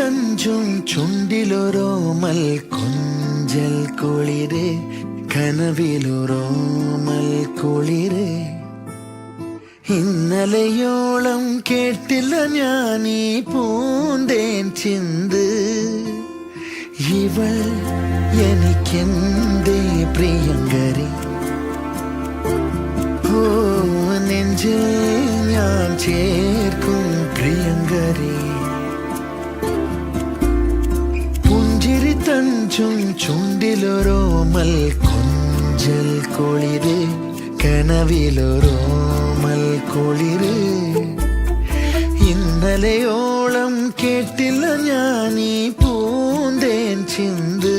തഞ്ചും ചുണ്ടിലൊരോമൽ കൊഞ്ചൽ കുളിര് കനവിലൊരോമൽ കുളിര് ഇന്നലെയോളം കേട്ടില്ല ഞാനീ പൂന്തേൻ ചിന്ത് ഇവൾ എനിക്കെന്തേ പ്രിയങ്കരി ഓ നെഞ്ചിൽ ഞാൻ ചേർക്കും പ്രിയങ്കരി പുഞ്ചിരി തഞ്ചും ചുണ്ടിലൊരോമൽ കൊഞ്ചൽ കുളിര് കനവിലൊരോമൽ കുളിര് ഇന്നലെയോളം കേട്ടില്ല ഞാനീ പൂന്തേൻ ചിന്ത്